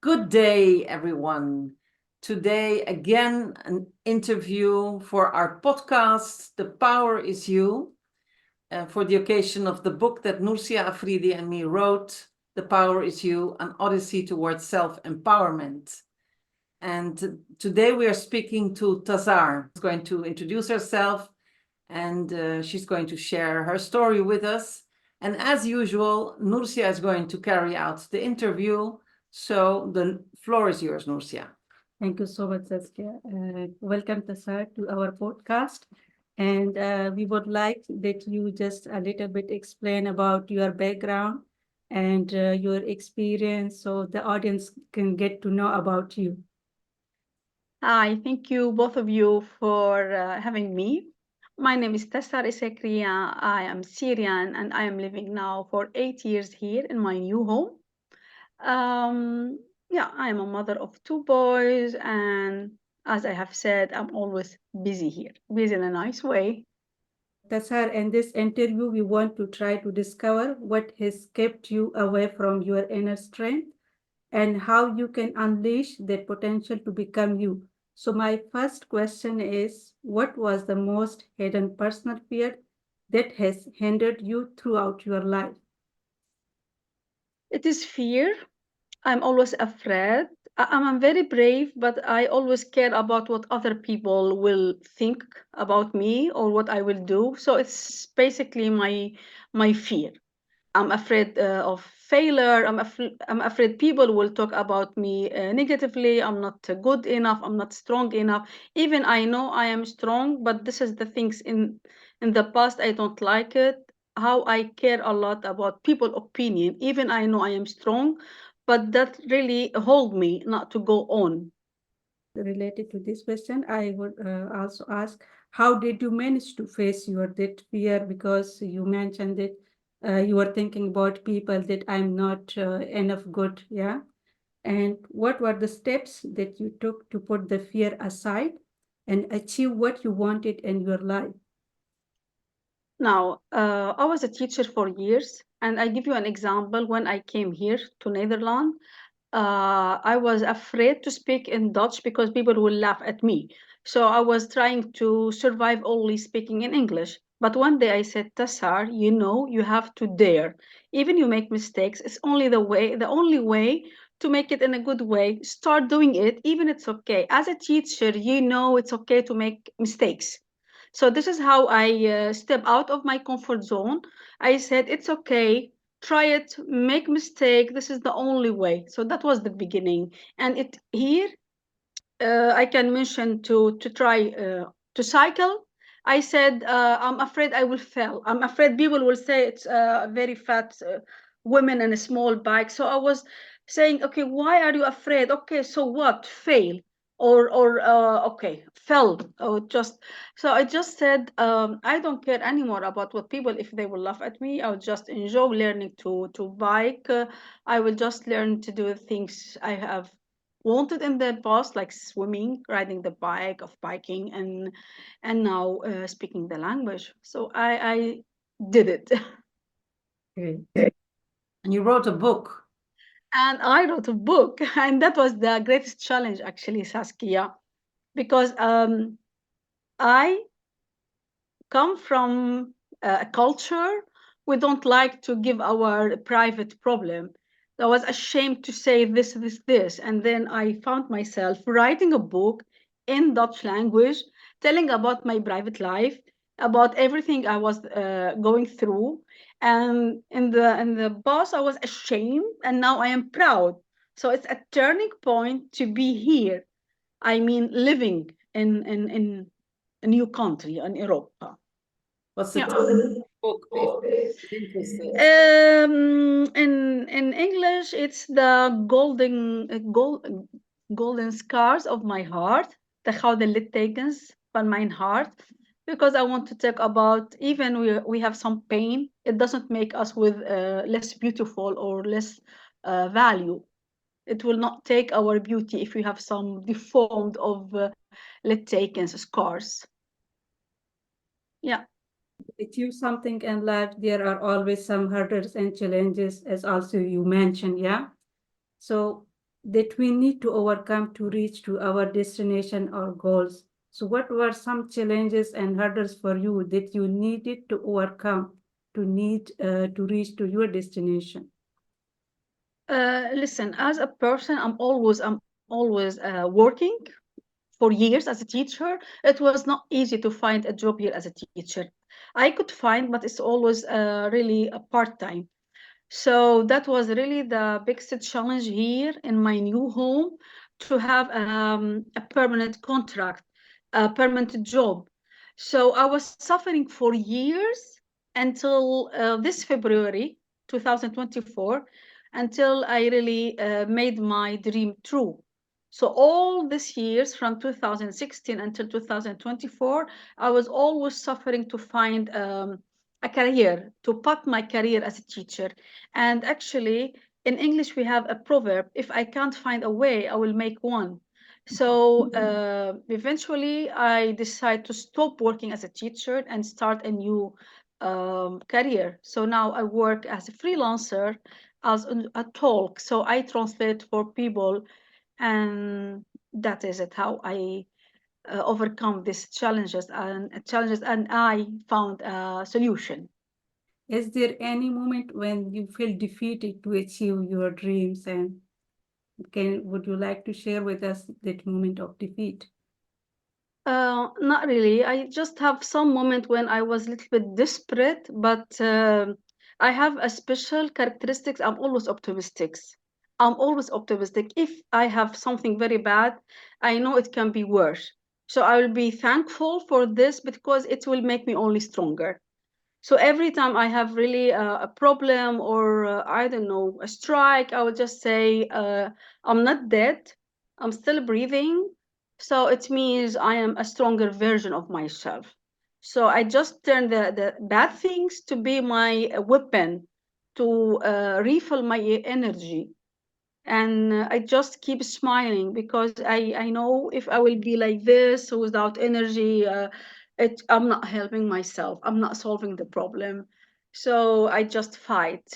Good day, everyone. Today, again, an interview for our podcast, The Power is You, for the occasion of the book that Nursia Afridi and me wrote, The Power is You, An Odyssey Towards Self-Empowerment. And today we are speaking to Tasar, who's going to introduce herself, and she's going to share her story with us. And as usual, Nursia is going to carry out the interview. So the floor is yours, Nursia. Thank you so much, Saskia. Welcome, Tasar, to our podcast. And we would like that you just a little bit explain about your background and your experience so the audience can get to know about you. Hi, thank you both of you for having me. My name is Tasar Isskreah. I am Syrian and I am living now for 8 years here in my new home. Yeah, I am a mother of two boys, and as I have said, I'm always busy here, busy in a nice way. Tasar, in this interview, we want to try to discover what has kept you away from your inner strength and how you can unleash that potential to become you. So, my first question is, what was the most hidden personal fear that has hindered you throughout your life? It is fear. I'm always afraid. I'm very brave, but I always care about what other people will think about me or what I will do. So it's basically my fear. I'm afraid of failure. I'm afraid people will talk about me negatively. I'm not good enough. I'm not strong enough. Even I know I am strong, but this is the things in the past I don't like it. How I care a lot about people' opinion. Even I know I am strong, but that really hold me not to go on. Related to this question, I would also ask, how did you manage to face your that fear? Because you mentioned that you were thinking about people that I'm not enough good, yeah? And what were the steps that you took to put the fear aside and achieve what you wanted in your life? Now, I was a teacher for years, and I give you an example. When I came here to Netherlands, I was afraid to speak in Dutch because people will laugh at me. So I was trying to survive only speaking in English. But one day I said, Tassar, you know, you have to dare. Even you make mistakes, it's only the only way to make it in a good way. Start doing it, even it's okay. As a teacher, you know it's okay to make mistakes. So this is how I step out of my comfort zone. I said, it's okay, try it, make mistake. This is the only way. So that was the beginning. And it here I can mention to try to cycle. I said I'm afraid I will fail. I'm afraid people will say it's a very fat women and a small bike. So I was saying, okay, why are you afraid? Okay, so what? Fail or okay, fell or just. So I just said I don't care anymore about what people if they will laugh at me. I will just enjoy learning to bike. I will just learn to do things I have wanted in the past, like swimming, riding the bike, of biking, and now speaking the language. So I did it, Okay. And you wrote a book. and I wrote a book, and that was the greatest challenge actually, Saskia, because I come from a culture we don't like to give our private problem. I was ashamed to say this, and then I found myself writing a book in Dutch language, telling about my private life, about everything I was going through. And in the past, I was ashamed, and now I am proud. So it's a turning point to be here. I mean, living in a new country in Europe. What's the Yeah. title of the book, if you're interested? In English, it's the golden scars of my heart, de gouden littekens van mijn hart, because I want to talk about even we have some pain, it doesn't make us with less beautiful or less value. It will not take our beauty if we have some deformed of littekens scars. Yeah. Achieve something in life, there are always some hurdles and challenges, as also you mentioned, yeah? So that we need to overcome to reach to our destination or goals. So what were some challenges and hurdles for you that you needed to overcome to reach to your destination? Listen, as a person, I'm always working for years as a teacher. It was not easy to find a job here as a teacher. I could find, but it's always really a part time. So that was really the biggest challenge here in my new home, to have a permanent contract, a permanent job. So I was suffering for years until this February 2024, until I really made my dream true. So all these years from 2016 until 2024, I was always suffering to find a career, to put my career as a teacher. And actually, in English, we have a proverb: if I can't find a way, I will make one. So eventually, I decided to stop working as a teacher and start a new career. So now I work as a freelancer, as a talk. So I translate for people, and that is it. How I overcome these challenges, and I found a solution. Is there any moment when you feel defeated to achieve your dreams, and would you like to share with us that moment of defeat? Not really. I just have some moment when I was a little bit desperate, but I have a special characteristics. I'm always optimistic. I'm always optimistic. If I have something very bad, I know it can be worse. So I will be thankful for this because it will make me only stronger. So every time I have really a problem, or I don't know, a strike, I would just say, I'm not dead. I'm still breathing. So it means I am a stronger version of myself. So I just turn the bad things to be my weapon, to refill my energy. And I just keep smiling because I know if I will be like this without energy, I'm not helping myself, I'm not solving the problem. So I just fight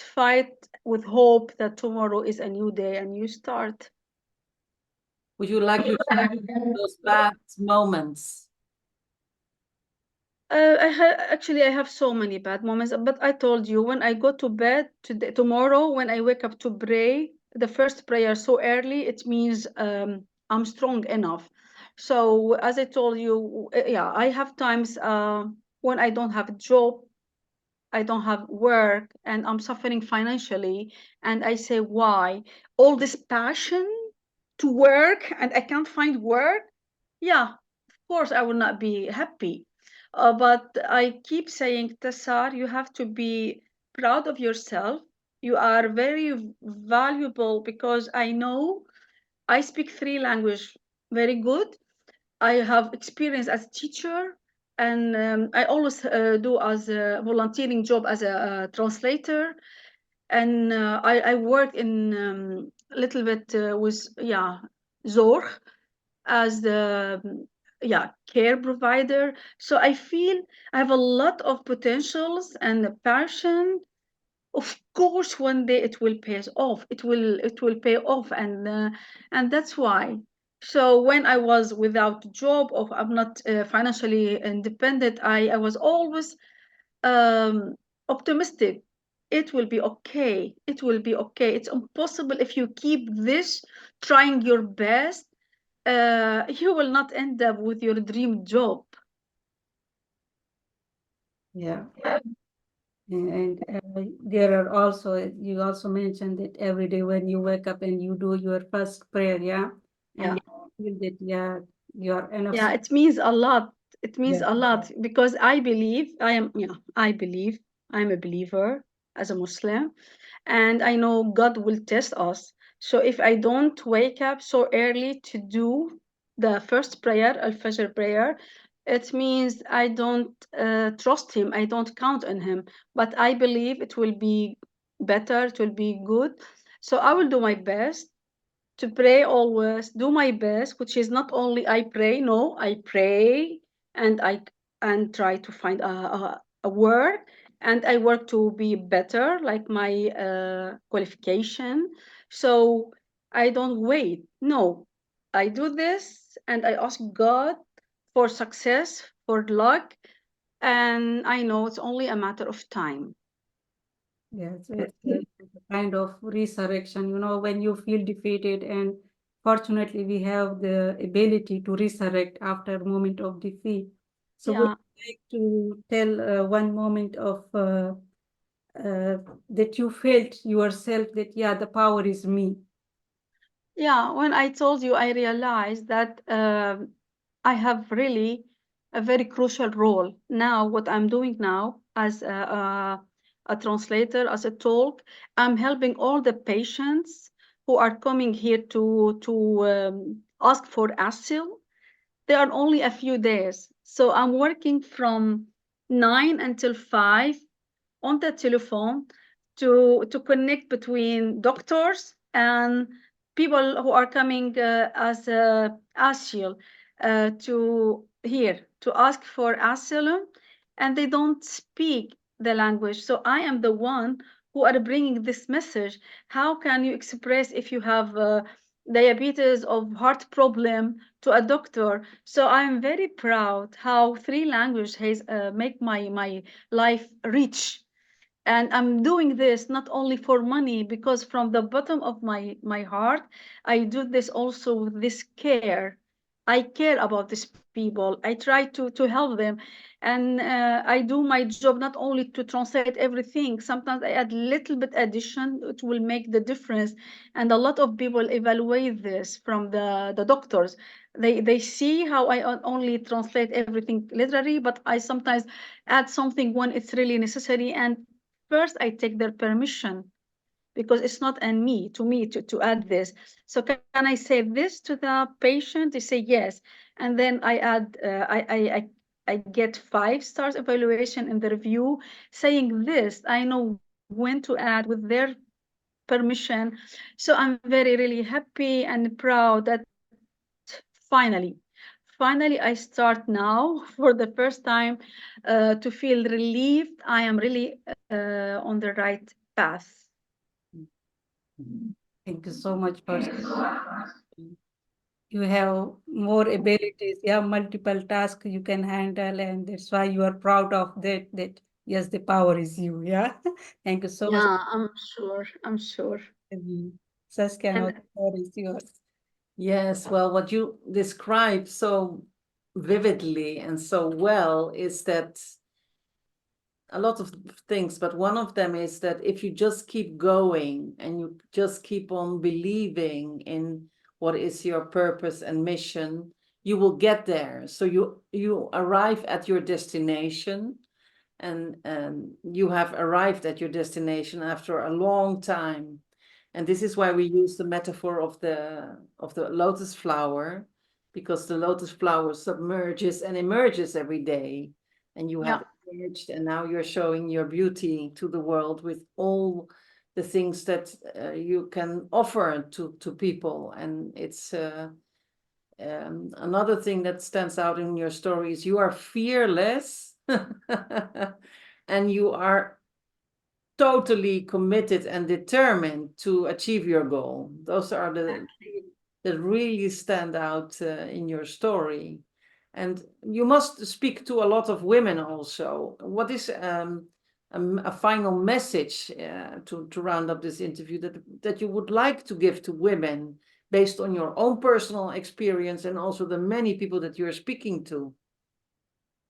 with hope that tomorrow is a new day, a new start. Would you like to share those bad moments? Actually, I have so many bad moments, but I told you, when I go to bed today, tomorrow, when I wake up to pray, the first prayer so early, it means I'm strong enough. So, as I told you, yeah, I have times when I don't have a job, I don't have work, and I'm suffering financially. And I say, why? All this passion to work, and I can't find work. Yeah, of course, I will not be happy. But I keep saying, Tassar, you have to be proud of yourself. You are very valuable, because I know I speak three languages very good. I have experience as a teacher, and I always do as a volunteering job as a, translator. And I work in a little bit with, yeah, Zorg, as the yeah, care provider. So I feel I have a lot of potentials and a passion. Of course, one day it will pay off. It will pay off, and that's why. So when I was without a job, or I'm not financially independent, I was always um, optimistic. It will be okay. It will be okay. It's impossible if you keep this, trying your best. You will not end up with your dream job. Yeah. And there are also, you also mentioned that every day when you wake up and you do your first prayer, yeah, and Yeah. you feel that, yeah, you're enough. Yeah, it means a lot. It means Yeah, a lot, because I believe I am, yeah, I believe I'm a believer as a Muslim, and I know God will test us. So if I don't wake up so early to do the first prayer, Al-Fajr prayer, it means I don't trust Him, I don't count on Him. But I believe it will be better, it will be good. So I will do my best to pray always, do my best, which is not only I pray, no, I pray, and I and try to find a work, and I work to be better, like my qualification. So I don't wait. No, I do this and I ask God for success, for luck, and I know it's only a matter of time. Yes, it's a kind of resurrection, when you feel defeated, and fortunately we have the ability to resurrect after a moment of defeat. So would Yeah. you like to tell one moment of that you felt yourself that, yeah, the power is me? Yeah, when I told you, I realized that I have really a very crucial role now. What I'm doing now as a translator, as a talk, I'm helping all the patients who are coming here to ask for asylum. There are only a few days, so I'm working from 9 until 5 on the telephone to connect between doctors and people who are coming as asylum to here to ask for asylum, and they don't speak the language. So I am the one who are bringing this message. How can you express if you have diabetes or heart problem to a doctor? So I'm very proud how three languages has make my life rich, and I'm doing this not only for money, because from the bottom of my heart I do this also with this care. I care about these people. I try to help them, and I do my job not only to translate everything. Sometimes I add little bit addition. It will make the difference, and a lot of people evaluate this from the doctors. They see how I only translate everything literally, but I sometimes add something when it's really necessary. And first I take their permission, because it's not on me to to add this. So can I say this to the patient? They say yes, and then I add I get 5 stars evaluation in the review saying this. I know when to add with their permission. So I'm very really happy and proud that finally finally I start now for the first time to feel relieved. I am really on the right path. Thank you so much for you have more abilities, you have multiple tasks you can handle, and that's why you are proud of that yes, the power is you. Yeah. Thank you so much. Yeah, I'm sure. I'm sure. Saskia, now And the power is yours. Yes, well, what you describe so vividly and so well is that a lot of things, but one of them is that if you just keep going and you just keep on believing in what is your purpose and mission, you will get there. So you arrive at your destination, and you have arrived at your destination after a long time. And this is why we use the metaphor of the lotus flower, because the lotus flower submerges and emerges every day, and you yeah, have emerged, and now you're showing your beauty to the world with all the things that you can offer to people. And it's another thing that stands out in your story is you are fearless and you are totally committed and determined to achieve your goal. Those are the exactly. that really stand out in your story. And you must speak to a lot of women also. What is a final message to round up this interview that you would like to give to women based on your own personal experience and also the many people that you're speaking to?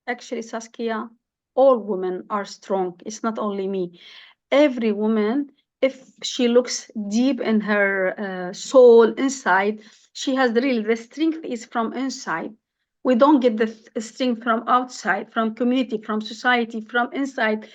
Actually, Saskia, all women are strong. It's not only me. Every woman, if she looks deep in her soul inside, she has really the strength is from inside. We don't get the strength from outside, from community, from society, from inside.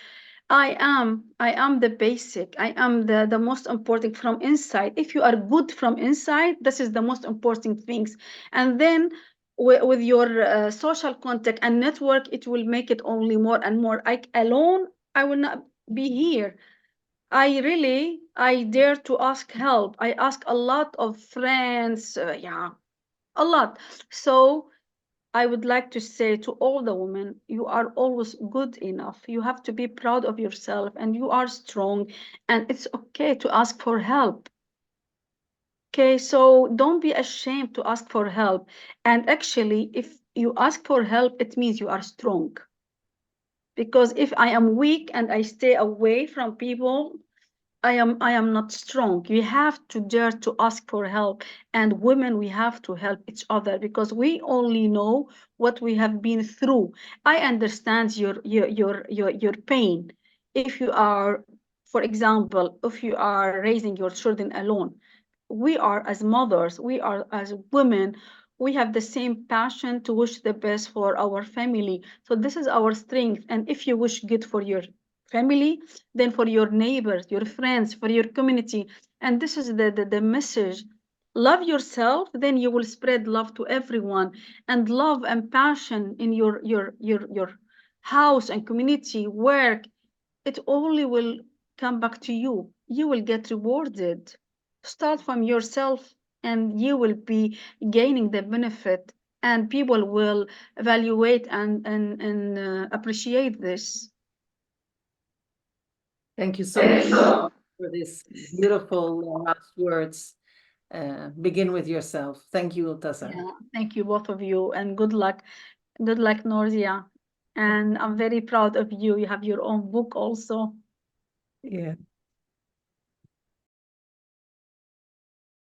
I am the basic. I am the most important from inside. If you are good from inside, this is the most important things. And then with your social contact and network, it will make it only more and more. I alone, I will not be here. I dare to ask help. I ask a lot of friends, yeah, a lot. So I would like to say to all the women, you are always good enough. You have to be proud of yourself, and you are strong, and it's okay to ask for help. Okay, so don't be ashamed to ask for help. And actually, if you ask for help, it means you are strong. Because if I am weak and I stay away from people, I am not strong. You have to dare to ask for help. And women, we have to help each other because we only know what we have been through. I understand your pain. If you are, for example, if you are raising your children alone, we are as mothers, we are as women, we have the same passion to wish the best for our family. So this is our strength. And if you wish good for your family, then for your neighbors, your friends, for your community. And this is the message. Love yourself, then you will spread love to everyone. And love and passion in your house and community, work, it only will come back to you. You will get rewarded. Start from yourself and you will be gaining the benefit, and people will evaluate and appreciate this. Thank you so much for this beautiful last words. Begin with yourself. Thank you, Tasar. Yeah, thank you both of you, and good luck. Good luck, Norzia. And I'm very proud of you. You have your own book also. Yeah.